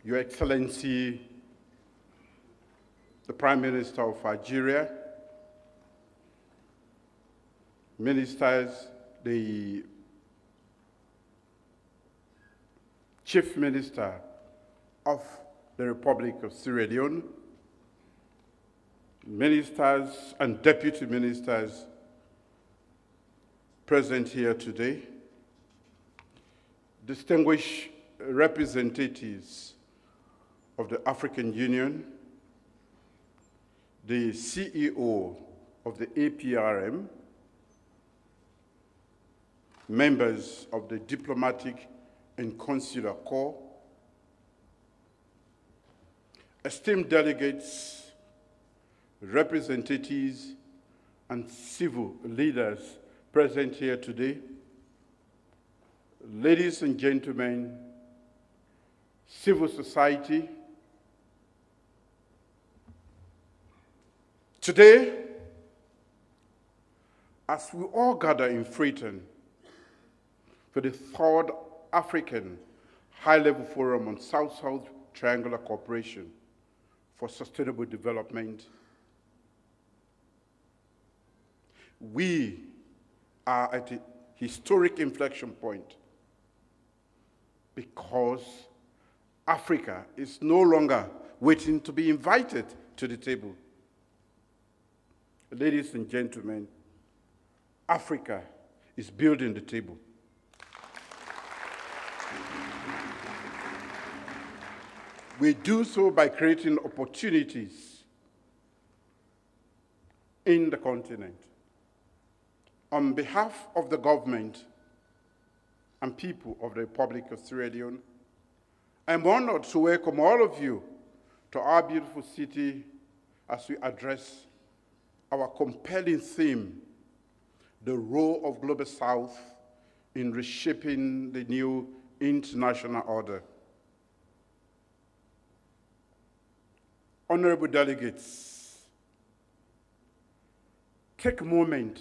Your Excellency, the Prime Minister of Algeria, ministers, the Chief Minister of the Republic of Sierra Leone, ministers and deputy ministers present here today, distinguished representatives of the African Union, the CEO of the APRM, members of the Diplomatic and Consular Corps, esteemed delegates, representatives, and civil leaders present here today, ladies and gentlemen, civil society. Today, as we all gather in Freetown for the third African High-Level Forum on South-South Triangular Cooperation for Sustainable Development, we are at a historic inflection point because Africa is no longer waiting to be invited to the table. Ladies and gentlemen, Africa is building the table. We do so by creating opportunities in the continent. On behalf of the government and people of the Republic of Sierra Leone, I'm honored to welcome all of you to our beautiful city as we address our compelling theme, the role of Global South in reshaping the new international order. Honorable delegates, take a moment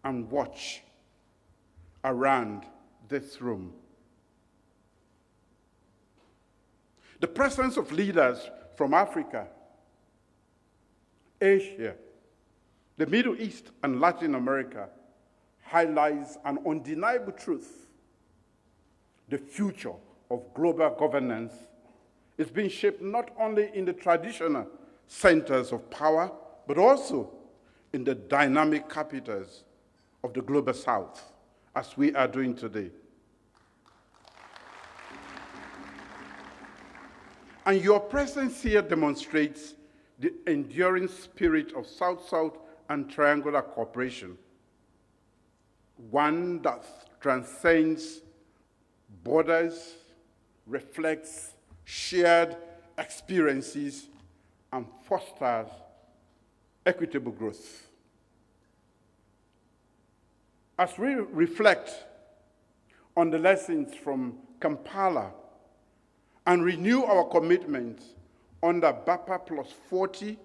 and watch around this room. The presence of leaders from Africa, Asia, the Middle East, and Latin America highlights an undeniable truth. The future of global governance is being shaped not only in the traditional centers of power, but also in the dynamic capitals of the Global South, as we are doing today. And your presence here demonstrates the enduring spirit of South-South and triangular cooperation, one that transcends borders, reflects shared experiences, and fosters equitable growth. As we reflect on the lessons from Kampala and renew our commitment under BAPA plus 40,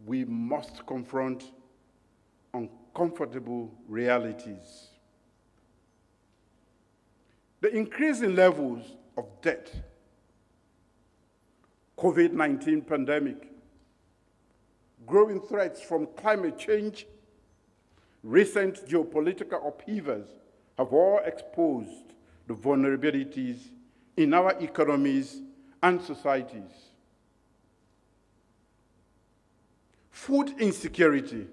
we must confront uncomfortable realities. The increasing levels of debt, COVID-19 pandemic, growing threats from climate change, recent geopolitical upheavals have all exposed the vulnerabilities in our economies and societies. Food insecurity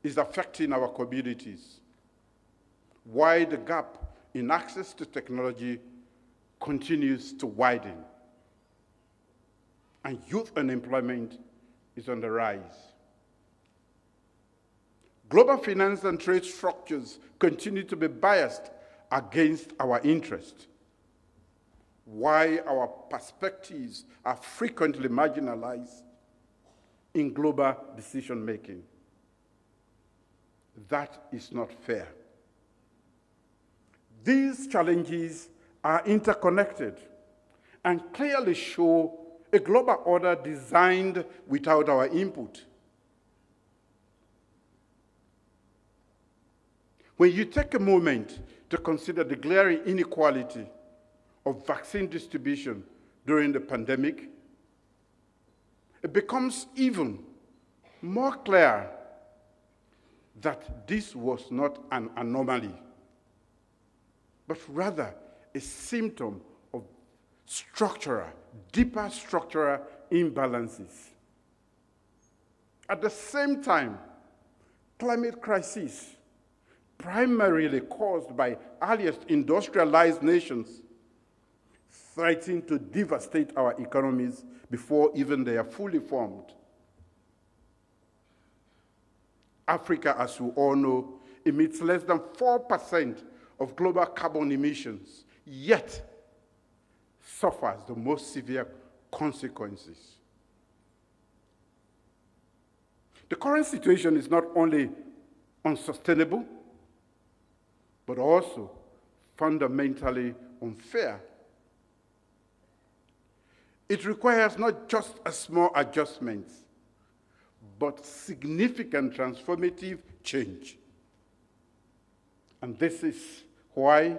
is affecting our communities, while the gap in access to technology continues to widen, and youth unemployment is on the rise. Global finance and trade structures continue to be biased against our interests, while our perspectives are frequently marginalized in global decision-making. That is not fair. These challenges are interconnected and clearly show a global order designed without our input. When you take a moment to consider the glaring inequality of vaccine distribution during the pandemic, it becomes even more clear that this was not an anomaly, but rather a symptom of deeper structural imbalances. At the same time, climate crisis, primarily caused by earliest industrialized nations, threaten to devastate our economies before even they are fully formed. Africa, as we all know, emits less than 4% of global carbon emissions, yet suffers the most severe consequences. The current situation is not only unsustainable, but also fundamentally unfair. It requires not just a small adjustment, but significant transformative change. And this is why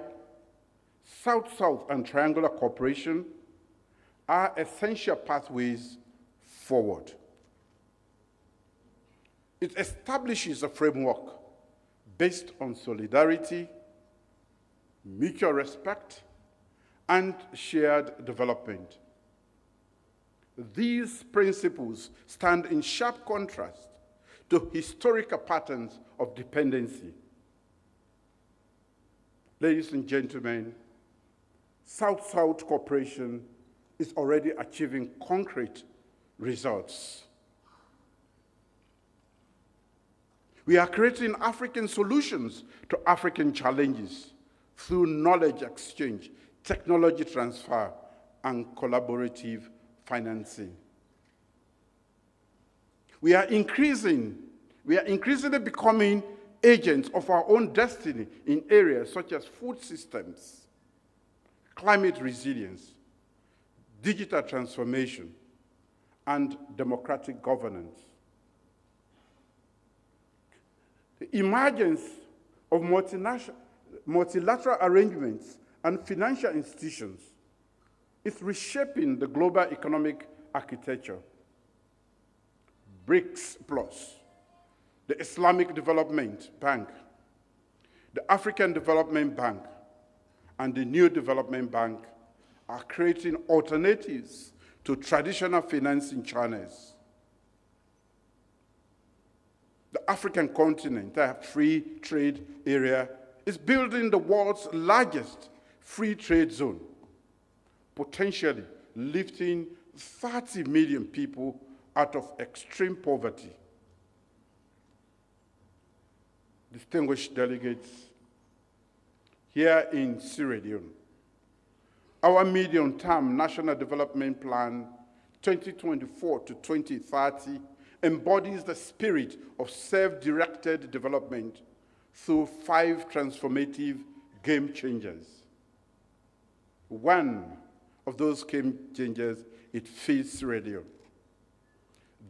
South-South and triangular cooperation are essential pathways forward. It establishes a framework based on solidarity, mutual respect, and shared development. These principles stand in sharp contrast to historical patterns of dependency. Ladies and gentlemen, South-South cooperation is already achieving concrete results. We are creating African solutions to African challenges through knowledge exchange, technology transfer, and collaborative financing. We are increasingly becoming agents of our own destiny in areas such as food systems, climate resilience, digital transformation, and democratic governance. The emergence of multilateral arrangements and financial institutions is reshaping the global economic architecture. BRICS Plus, the Islamic Development Bank, the African Development Bank, and the New Development Bank are creating alternatives to traditional financing channels. The African continent, a free trade area, is building the world's largest free trade zone, potentially lifting 30 million people out of extreme poverty. Distinguished delegates, here in Sierra Leone, our medium-term National Development Plan 2024 to 2030 embodies the spirit of self-directed development through 5 transformative game changers. One of those game changers, it feeds Sierra Leone.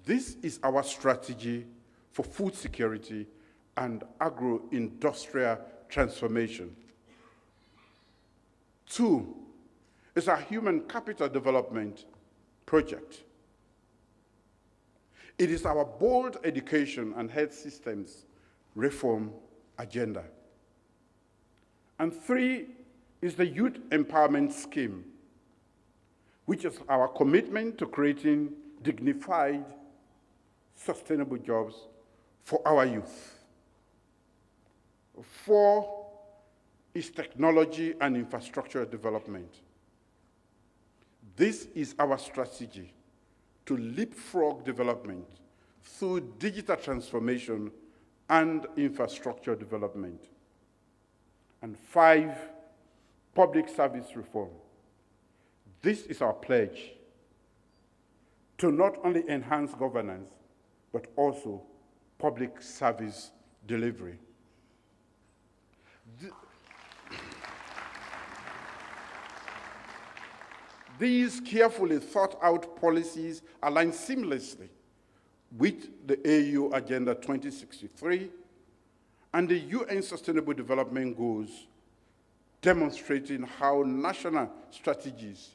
This is our strategy for food security and agro-industrial transformation. 2 is our human capital development project. It is our bold education and health systems reform agenda. And 3 is the Youth Empowerment Scheme, which is our commitment to creating dignified, sustainable jobs for our youth. 4 is technology and infrastructure development. This is our strategy to leapfrog development through digital transformation and infrastructure development. And 5, public service reform. This is our pledge to not only enhance governance, but also public service delivery. These carefully thought out policies align seamlessly with the AU Agenda 2063 and the UN Sustainable Development Goals, demonstrating how national strategies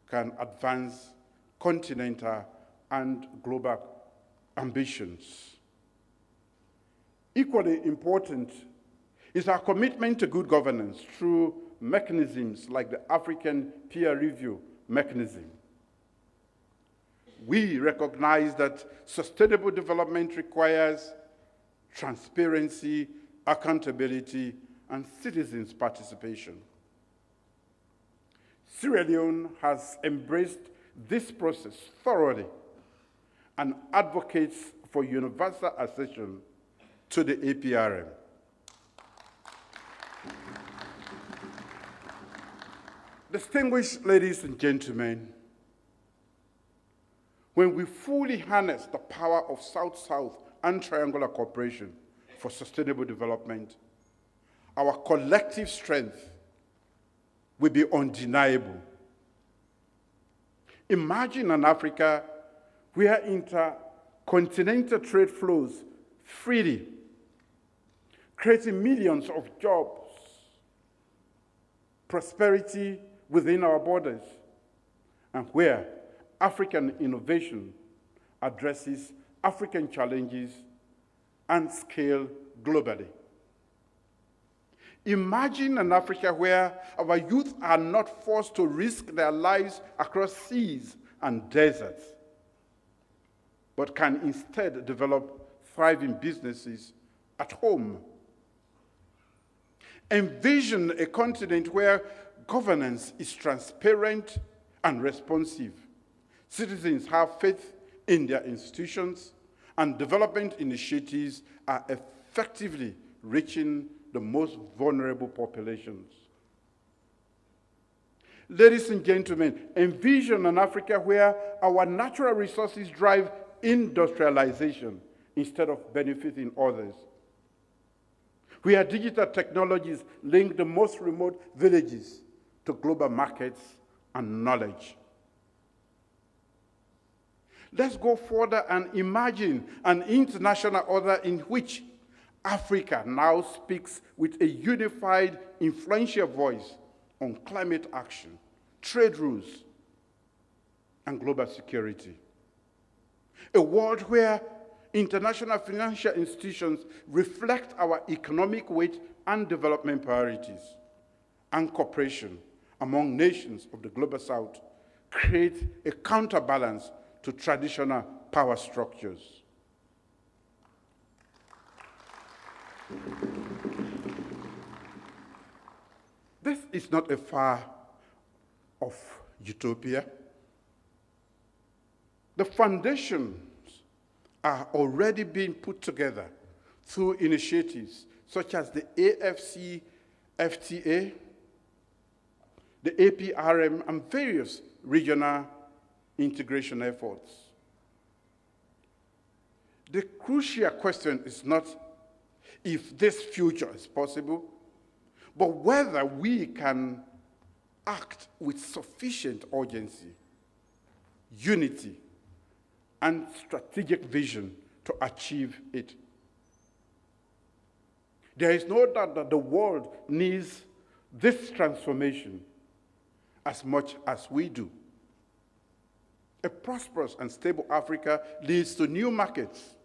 can advance continental and global ambitions. Equally important is our commitment to good governance through mechanisms like the African Peer Review Mechanism. We recognize that sustainable development requires transparency, accountability, and citizens' participation. Sierra Leone has embraced this process thoroughly and advocates for universal accession to the APRM. Distinguished ladies and gentlemen, when we fully harness the power of South-South and triangular cooperation for sustainable development, our collective strength will be undeniable. Imagine an Africa where intercontinental trade flows freely, creating millions of jobs, prosperity within our borders, and where African innovation addresses African challenges and scale globally. Imagine an Africa where our youth are not forced to risk their lives across seas and deserts, but can instead develop thriving businesses at home. Envision a continent where governance is transparent and responsive. Citizens have faith in their institutions, and development initiatives are effectively reaching the most vulnerable populations. Ladies and gentlemen, envision an Africa where our natural resources drive industrialization instead of benefiting others, where digital technologies link the most remote villages to global markets and knowledge. Let's go further and imagine an international order in which Africa now speaks with a unified, influential voice on climate action, trade rules, and global security. A world where international financial institutions reflect our economic weight and development priorities, and cooperation among nations of the Global South create a counterbalance to traditional power structures. This is not a far-off utopia. The foundations are already being put together through initiatives such as the AFCFTA, the APRM, and various regional integration efforts. The crucial question is not if this future is possible, but whether we can act with sufficient urgency, unity, and strategic vision to achieve it. There is no doubt that the world needs this transformation as much as we do. A prosperous and stable Africa leads to new markets,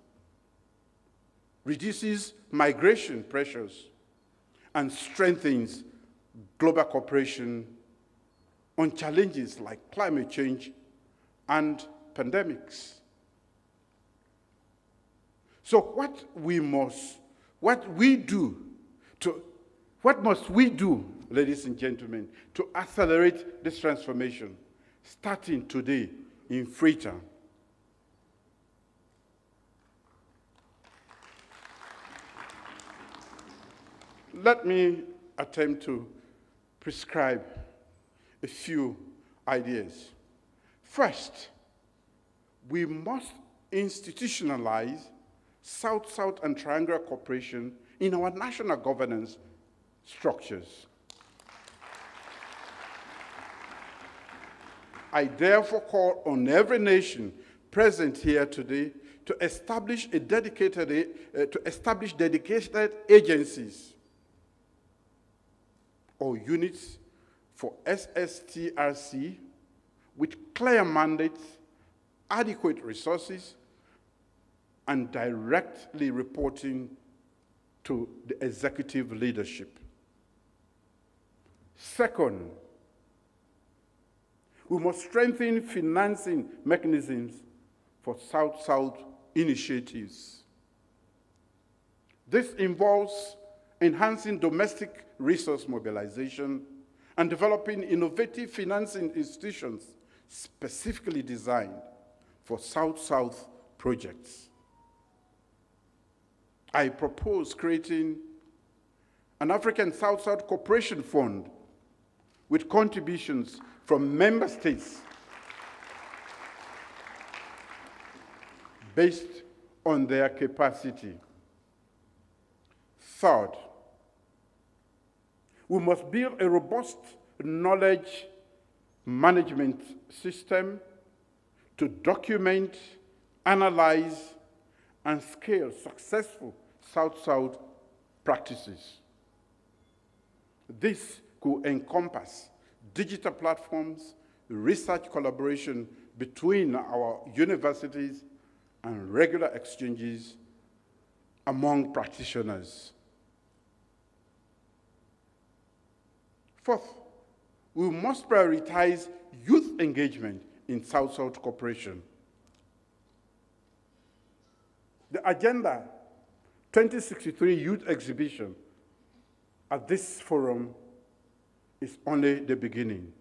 reduces migration pressures, and strengthens global cooperation on challenges like climate change and pandemics. So what must we do, ladies and gentlemen, to accelerate this transformation, starting today in Freetown? Let me attempt to prescribe a few ideas. First, we must institutionalize South-South and triangular cooperation in our national governance structures. I therefore call on every nation present here today to establish dedicated agencies or units for SSTrC with clear mandates, adequate resources, and directly reporting to the executive leadership. Second, we must strengthen financing mechanisms for South-South initiatives. This involves enhancing domestic resource mobilization and developing innovative financing institutions specifically designed for South-South projects. I propose creating an African South-South Cooperation Fund with contributions from member states based on their capacity. Third, we must build a robust knowledge management system to document, analyze, and scale successful South-South practices. This could encompass digital platforms, research collaboration between our universities, and regular exchanges among practitioners. Fourth, we must prioritize youth engagement in South-South cooperation. The Agenda 2063 Youth Exhibition at this forum is only the beginning.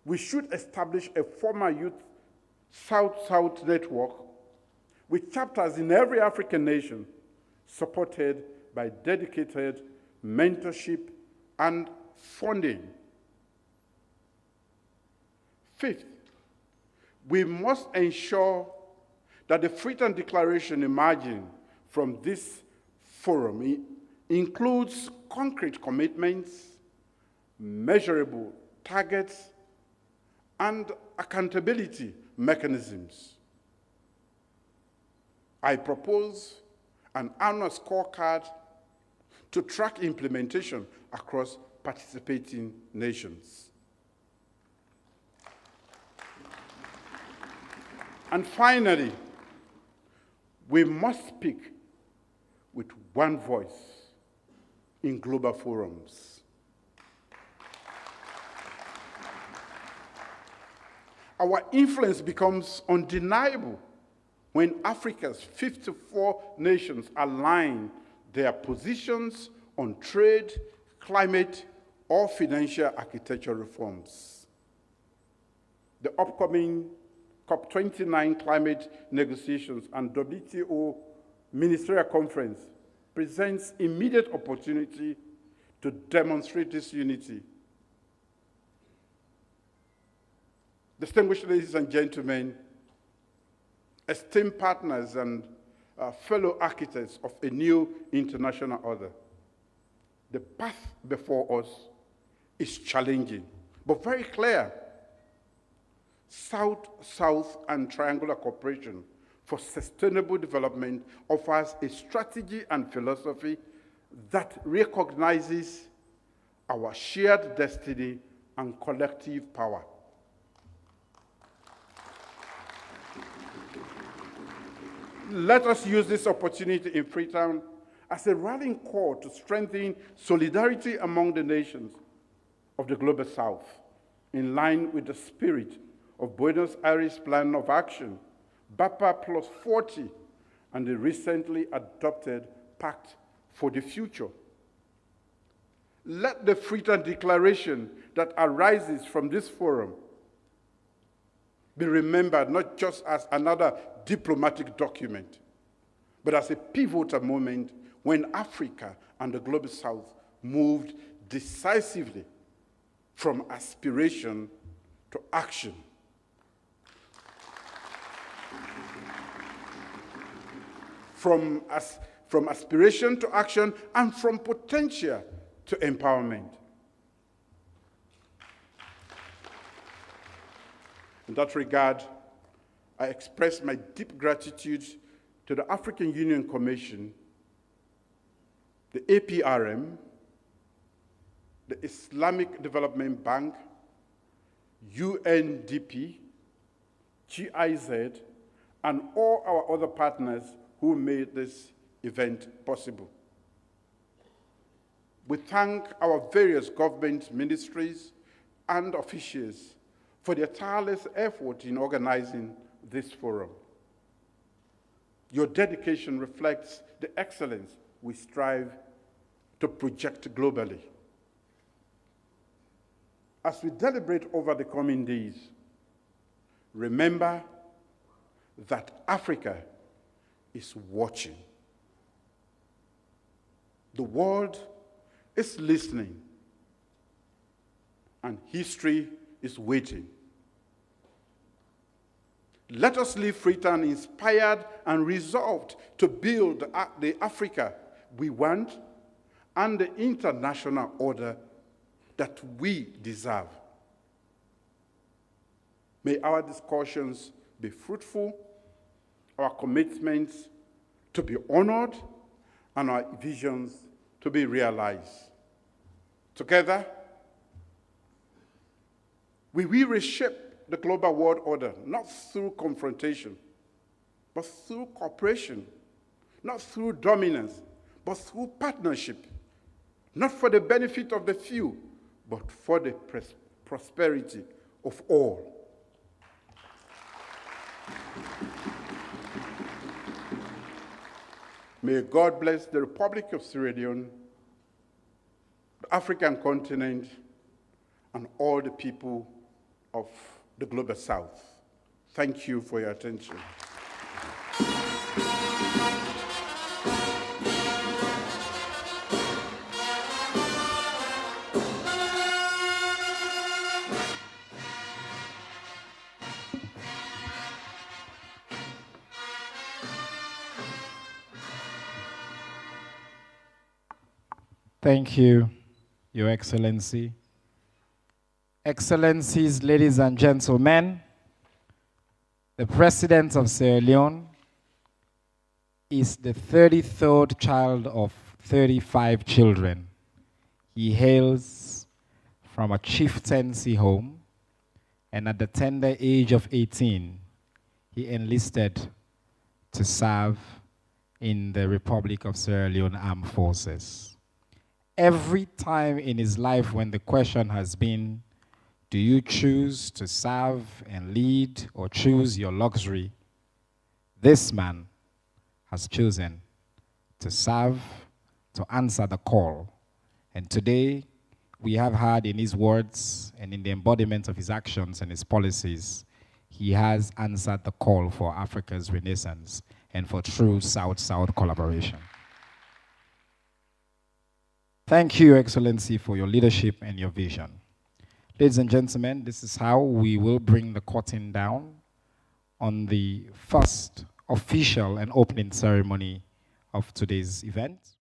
We should establish a formal youth South-South network with chapters in every African nation, supported by dedicated mentorship and funding. Fifth, we must ensure that the Freetown Declaration emerging from this forum includes concrete commitments, measurable targets, and accountability mechanisms. I propose an annual scorecard to track implementation across participating nations. And finally, we must speak with one voice in global forums. Our influence becomes undeniable when Africa's 54 nations align their positions on trade, climate, or financial architecture reforms. The upcoming COP29 climate negotiations and WTO Ministerial Conference presents immediate opportunity to demonstrate this unity. Distinguished ladies and gentlemen, esteemed partners and fellow architects of a new international order, the path before us is challenging, but very clear. South-South and triangular cooperation for sustainable development offers a strategy and philosophy that recognizes our shared destiny and collective power. Let us use this opportunity in Freetown as a rallying call to strengthen solidarity among the nations of the Global South, in line with the spirit of Buenos Aires Plan of Action, BAPA Plus 40, and the recently adopted Pact for the Future. Let the Freetown Declaration that arises from this forum be remembered not just as another diplomatic document, but as a pivotal moment when Africa and the Global South moved decisively from aspiration to action. From aspiration to action, and from potential to empowerment. In that regard, I express my deep gratitude to the African Union Commission, the APRM, the Islamic Development Bank, UNDP, GIZ, and all our other partners who made this event possible. We thank our various government ministries and officials for their tireless effort in organizing this forum. Your dedication reflects the excellence we strive to project globally. As we deliberate over the coming days, remember that Africa is watching. The world is listening, and history is waiting. Let us leave Freetown inspired and resolved to build the Africa we want and the international order that we deserve. May our discussions be fruitful, our commitments to be honored, and our visions to be realized. Together, we will reshape the global world order, not through confrontation, but through cooperation, not through dominance, but through partnership, not for the benefit of the few, but for the prosperity of all. May God bless the Republic of Sierra Leone, the African continent, and all the people of the Global South. Thank you for your attention. Thank you, Your Excellency. Excellencies, ladies and gentlemen, the President of Sierra Leone is the 33rd child of 35 children. He hails from a chieftaincy home, and at the tender age of 18, he enlisted to serve in the Republic of Sierra Leone Armed Forces. Every time in his life when the question has been, do you choose to serve and lead or choose your luxury? This man has chosen to serve, to answer the call. And today, we have heard in his words and in the embodiment of his actions and his policies, he has answered the call for Africa's renaissance and for true South-South collaboration. Thank you, Your Excellency, for your leadership and your vision. Ladies and gentlemen, this is how we will bring the curtain down on the first official and opening ceremony of today's event.